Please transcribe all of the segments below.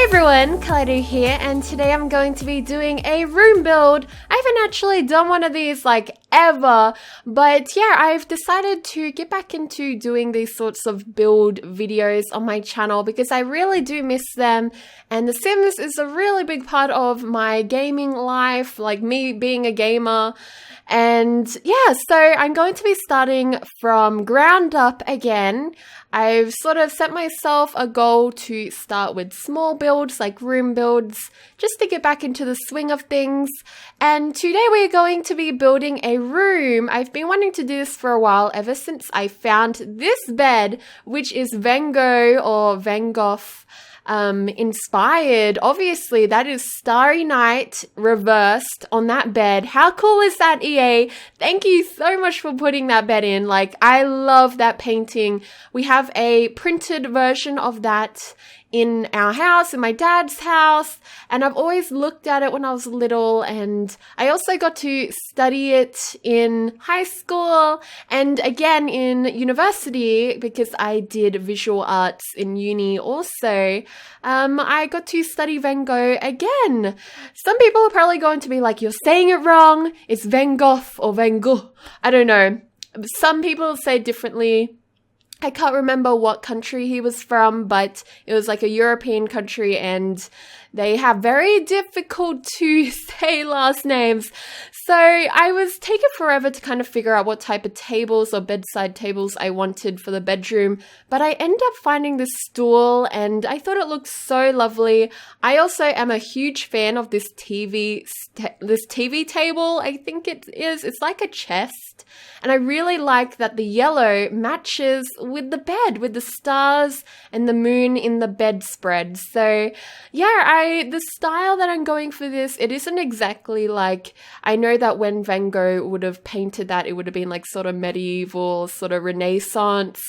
Hey everyone, Kaleidow here, and today I'm going to be doing a room build. I haven't actually done one of these ever, but yeah, I've decided to get back into doing these sorts of build videos on my channel because I really do miss them, and The Sims is a really big part of my gaming life, like me being a gamer. And yeah, so I'm going to be starting from ground up again. I've sort of set myself a goal to start with small builds, like room builds, just to get back into the swing of things. And today we're going to be building a room. I've been wanting to do this for a while, ever since I found this bed, which is Van Gogh or Van Gogh inspired. Obviously, that is Starry Night reversed on that bed. How cool is that, EA? Thank you so much for putting that bed in. I love that painting. We have a printed version of that in our house, in my dad's house, and I've always looked at it when I was little, and I also got to study it in high school and again in university because I did visual arts in uni also. I got to study Van Gogh again. Some people are probably going to be like, you're saying it wrong, it's Van Gogh or Van Gogh. I don't know. Some people say it differently. I can't remember what country he was from, but it was like a European country and they have very difficult to say last names. So I was taking forever to kind of figure out what type of tables or bedside tables I wanted for the bedroom, but I ended up finding this stool and I thought it looked so lovely. I also am a huge fan of this TV table, I think it is. It's like a chest. And I really like that the yellow matches with the bed, with the stars and the moon in the bedspread. So yeah, the style that I'm going for this, it isn't exactly like, I know that when Van Gogh would have painted that, it would have been like sort of medieval, sort of Renaissance.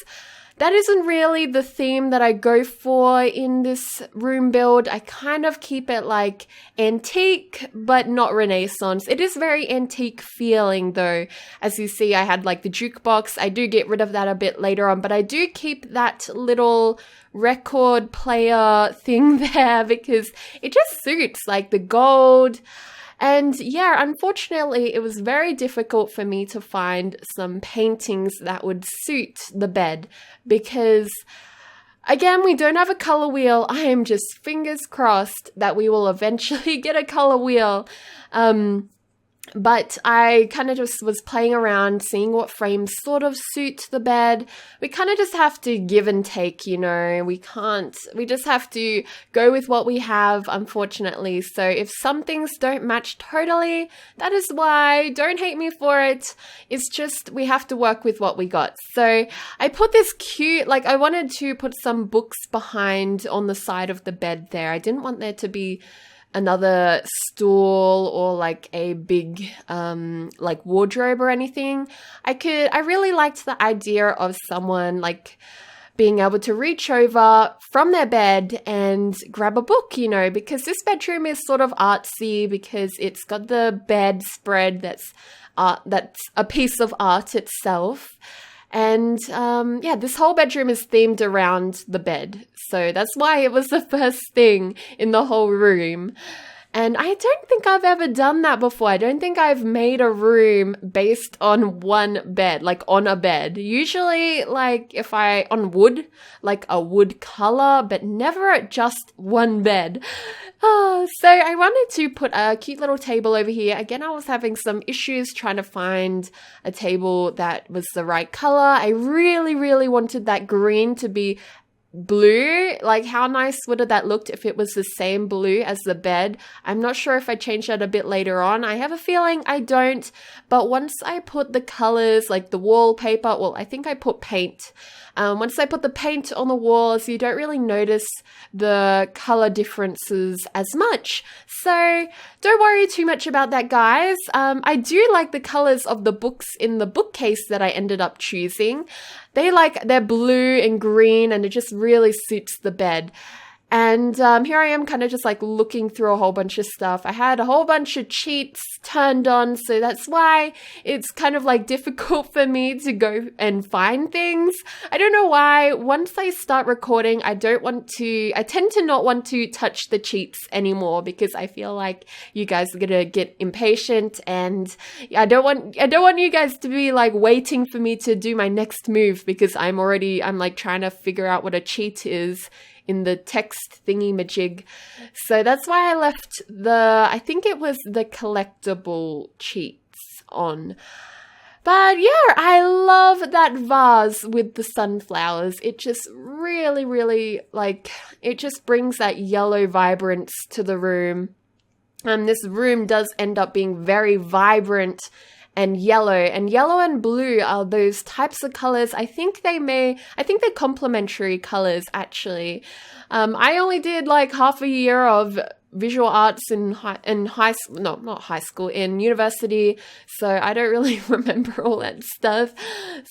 That isn't really the theme that I go for in this room build. I kind of keep it like antique, but not Renaissance. It is very antique feeling though. As you see, I had like the jukebox. I do get rid of that a bit later on, but I do keep that little record player thing there because it just suits like the gold. And yeah, unfortunately, it was very difficult for me to find some paintings that would suit the bed because, again, we don't have a color wheel. I am just fingers crossed that we will eventually get a color wheel. But I kind of just was playing around, seeing what frames sort of suit the bed. We kind of just have to give and take, you know. We just have to go with what we have, unfortunately. So if some things don't match totally, that is why. Don't hate me for it. It's just we have to work with what we got. So I put this cute, I wanted to put some books behind on the side of the bed there. I didn't want there to be another stool or like a big wardrobe or anything. I really liked the idea of someone being able to reach over from their bed and grab a book, you know, because this bedroom is sort of artsy because it's got the bedspread that's a piece of art itself. And this whole bedroom is themed around the bed. So that's why it was the first thing in the whole room. And I don't think I've ever done that before. I don't think I've made a room based on one bed, on a bed. Usually, on wood, a wood color, but never just one bed. So I wanted to put a cute little table over here. Again, I was having some issues trying to find a table that was the right color. I really, really wanted that green to be blue. How nice would that look if it was the same blue as the bed? I'm not sure if I change that a bit later on. I have a feeling I don't, but once I put the colors, the wallpaper, well, I think I put paint. Once I put the paint on the walls, you don't really notice the color differences as much. So don't worry too much about that, guys. I do like the colors of the books in the bookcase that I ended up choosing. They're blue and green and it just really suits the bed. And here I am kind of just like looking through a whole bunch of stuff. I had a whole bunch of cheats turned on, so that's why it's kind of like difficult for me to go and find things. I don't know why. Once I start recording, I tend to not want to touch the cheats anymore because I feel like you guys are gonna get impatient, and I don't want you guys to be like waiting for me to do my next move because I'm like trying to figure out what a cheat is in the text thingy majig. So that's why I left I think it was the collectible cheats on. But yeah, I love that vase with the sunflowers. It just really, really, like, it just brings that yellow vibrance to the room. And this room does end up being very vibrant and yellow and blue are those types of colors. I think they're complementary colors actually. I only did like half a year of visual arts in university, so I don't really remember all that stuff.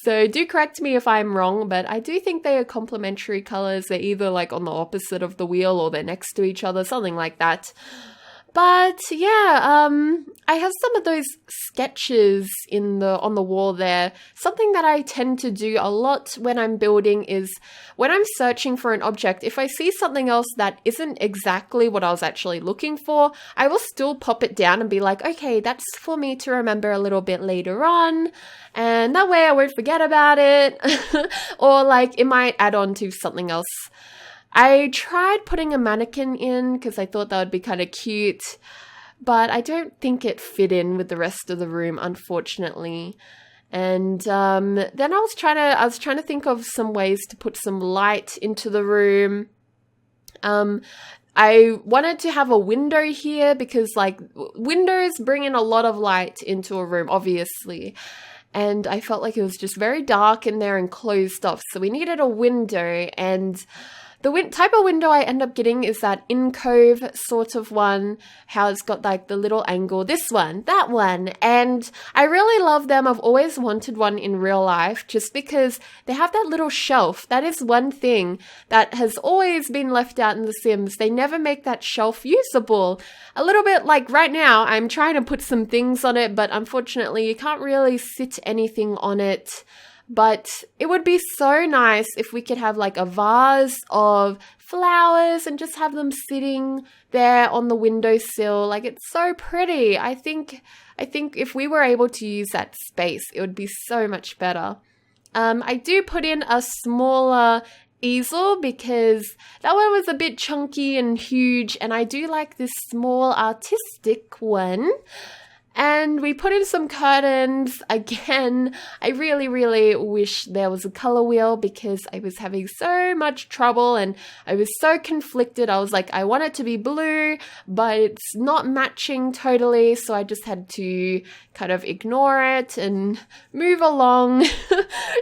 So do correct me if I'm wrong, but I do think they are complementary colors. They're either like on the opposite of the wheel or they're next to each other, something like that. But yeah, I have some of those sketches on the wall there. Something that I tend to do a lot when I'm building is when I'm searching for an object, if I see something else that isn't exactly what I was actually looking for, I will still pop it down and be like, okay, that's for me to remember a little bit later on. And that way I won't forget about it. Or like it might add on to something else. I tried putting a mannequin in because I thought that would be kind of cute, but I don't think it fit in with the rest of the room, unfortunately. And then I was trying to think of some ways to put some light into the room. I wanted to have a window here because like windows bring in a lot of light into a room, obviously. And I felt like it was just very dark in there and closed off. So we needed a window, and the type of window I end up getting is that in-cove sort of one, how it's got like the little angle, this one, that one. And I really love them. I've always wanted one in real life just because they have that little shelf. That is one thing that has always been left out in The Sims. They never make that shelf usable. A little bit like right now, I'm trying to put some things on it, but unfortunately you can't really sit anything on it. But it would be so nice if we could have like a vase of flowers and just have them sitting there on the windowsill. Like it's so pretty. I think if we were able to use that space, it would be so much better. I do put in a smaller easel because that one was a bit chunky and huge, and I do like this small artistic one. And we put in some curtains. Again, I really, really wish there was a color wheel because I was having so much trouble and I was so conflicted. I was like, I want it to be blue, but it's not matching totally. So I just had to kind of ignore it and move along.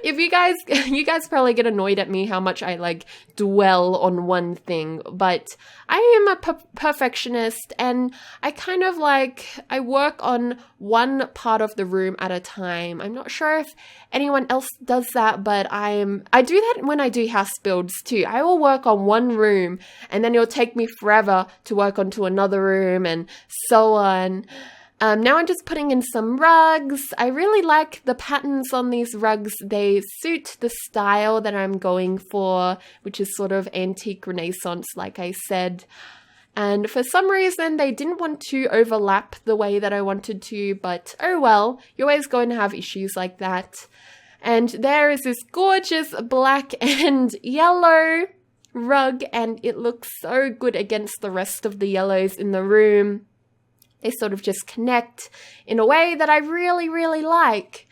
If you guys probably get annoyed at me how much I like dwell on one thing, but I am a perfectionist, and I kind of like, I work on one part of the room at a time. I'm not sure if anyone else does that, but I do that when I do house builds too. I will work on one room and then it'll take me forever to work onto another room and so on. Now I'm just putting in some rugs. I really like the patterns on these rugs. They suit the style that I'm going for, which is sort of antique Renaissance, like I said. And for some reason, they didn't want to overlap the way that I wanted to, but oh well, you're always going to have issues like that. And there is this gorgeous black and yellow rug, and it looks so good against the rest of the yellows in the room. They sort of just connect in a way that I really, really like.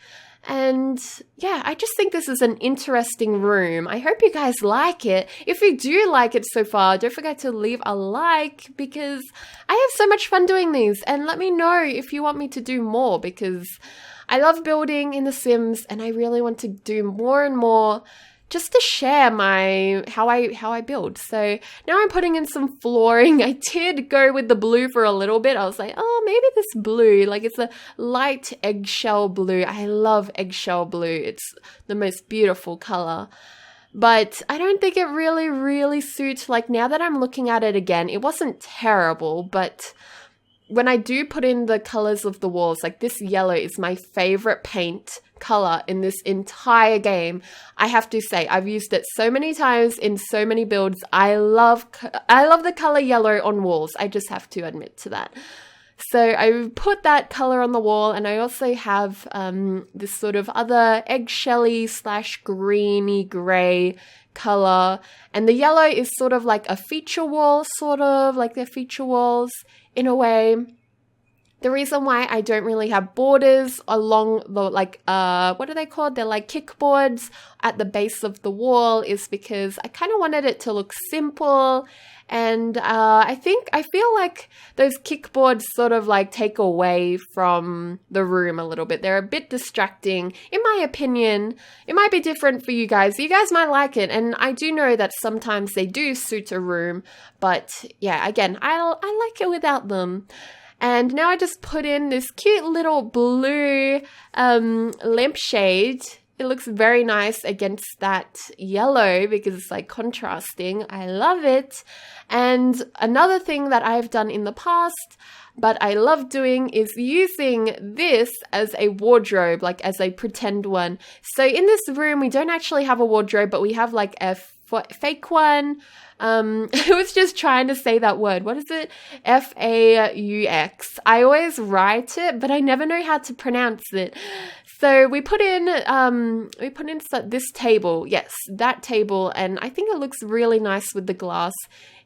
And yeah, I just think this is an interesting room. I hope you guys like it. If you do like it so far, don't forget to leave a like because I have so much fun doing these. And let me know if you want me to do more because I love building in The Sims and I really want to do more and more just to share how I build. So now I'm putting in some flooring. I did go with the blue for a little bit. I was like, oh, maybe this blue, like it's a light eggshell blue. I love eggshell blue. It's the most beautiful color. but I don't think it really suits. Like, now that I'm looking at it again, it wasn't terrible, but when I do put in the colors of the walls, like this yellow is my favorite paint color in this entire game. I have to say, I've used it so many times in so many builds. I love the color yellow on walls. I just have to admit to that. So I put that color on the wall, and I also have this sort of other eggshelly / greeny gray color. And the yellow is sort of like a feature wall, sort of like they're feature walls in a way. The reason why I don't really have borders along the, like, what are they called? They're like kickboards at the base of the wall is because I kind of wanted it to look simple. And I feel like those kickboards sort of like take away from the room a little bit. They're a bit distracting. In my opinion, it might be different for you guys. You guys might like it. And I do know that sometimes they do suit a room. But yeah, again, I like it without them. And now I just put in this cute little blue lampshade. It looks very nice against that yellow because it's like contrasting. I love it. And another thing that I've done in the past, but I love doing, is using this as a wardrobe, like as a pretend one. So in this room, we don't actually have a wardrobe, but we have like a fake one. I was just trying to say that word. What is it? Faux. I always write it, but I never know how to pronounce it. So we put in this table. Yes, that table. And I think it looks really nice with the glass,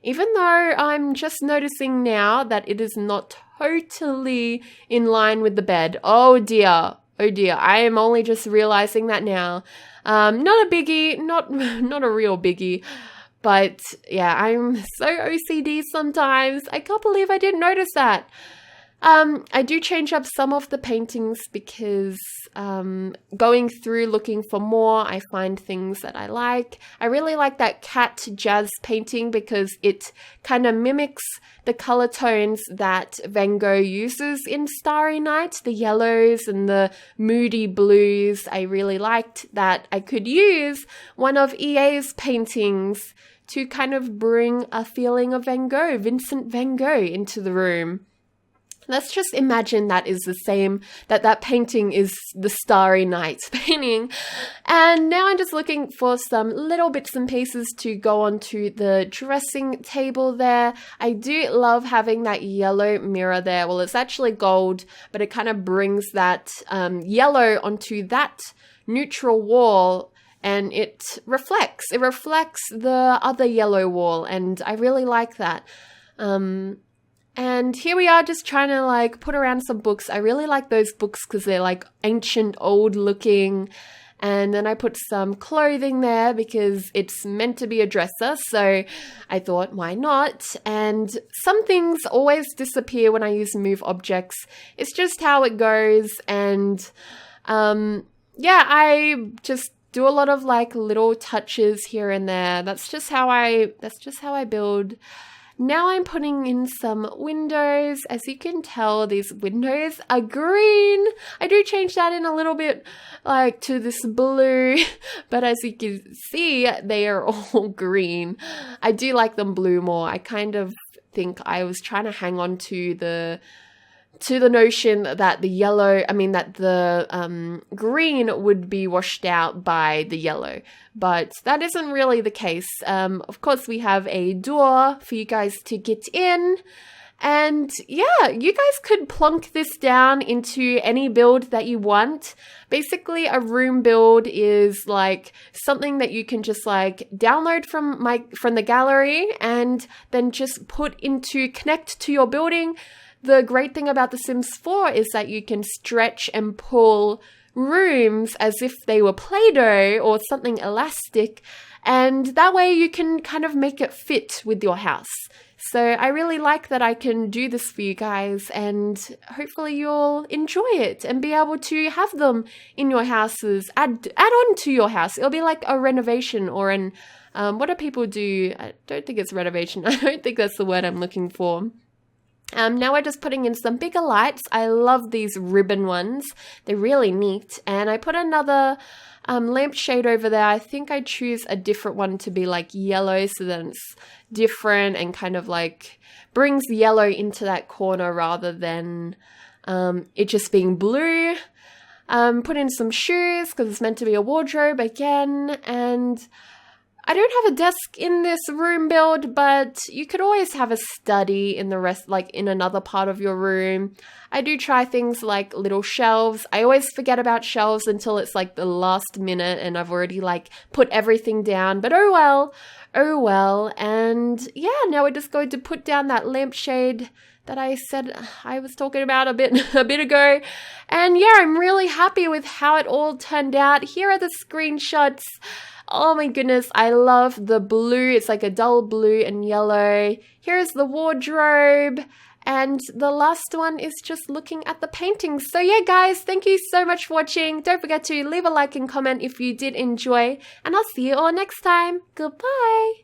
even though I'm just noticing now that it is not totally in line with the bed. Oh dear. I am only just realizing that now. Not a biggie, not a real biggie. But yeah, I'm so OCD sometimes. I can't believe I didn't notice that. I do change up some of the paintings because going through looking for more, I find things that I like. I really like that cat jazz painting because it kind of mimics the color tones that Van Gogh uses in Starry Night, the yellows and the moody blues. I really liked that I could use one of EA's paintings to kind of bring a feeling of Van Gogh, Vincent Van Gogh, into the room. Let's just imagine that is the same, that painting is the Starry Night painting. And now I'm just looking for some little bits and pieces to go onto the dressing table there. I do love having that yellow mirror there. Well, it's actually gold, but it kind of brings that yellow onto that neutral wall. And it reflects the other yellow wall. And I really like that. And here we are just trying to like put around some books. I really like those books because they're like ancient, old looking. And then I put some clothing there because it's meant to be a dresser. So I thought, why not? And some things always disappear when I use move objects. It's just how it goes. And yeah, I just do a lot of like little touches here and there. That's just how I build. Now I'm putting in some windows. As you can tell, these windows are green. I do change that in a little bit, like to this blue, but as you can see, they are all green. I do like them blue more. I kind of think I was trying to hang on to the notion that the green would be washed out by the yellow, but that isn't really the case. Of course, we have a door for you guys to get in, and yeah, you guys could plunk this down into any build that you want. Basically, a room build is like something that you can just like download from the gallery and then just connect to your building. The great thing about The Sims 4 is that you can stretch and pull rooms as if they were Play-Doh or something elastic, and that way you can kind of make it fit with your house. So I really like that I can do this for you guys, and hopefully you'll enjoy it and be able to have them in your houses, add on to your house. It'll be like a renovation or what do people do? I don't think it's renovation. I don't think that's the word I'm looking for. Now we're just putting in some bigger lights. I love these ribbon ones. They're really neat. And I put another lampshade over there. I think I choose a different one to be like yellow, so then it's different and kind of like brings yellow into that corner rather than it just being blue. Put in some shoes because it's meant to be a wardrobe again. And I don't have a desk in this room build, but you could always have a study in the rest, like in another part of your room. I do try things like little shelves. I always forget about shelves until it's like the last minute and I've already like put everything down, but oh well. And yeah, now we're just going to put down that lampshade that I said I was talking about a bit ago. And yeah, I'm really happy with how it all turned out. Here are the screenshots. Oh my goodness, I love the blue. It's like a dull blue and yellow. Here's the wardrobe. And the last one is just looking at the paintings. So yeah, guys, thank you so much for watching. Don't forget to leave a like and comment if you did enjoy. And I'll see you all next time. Goodbye.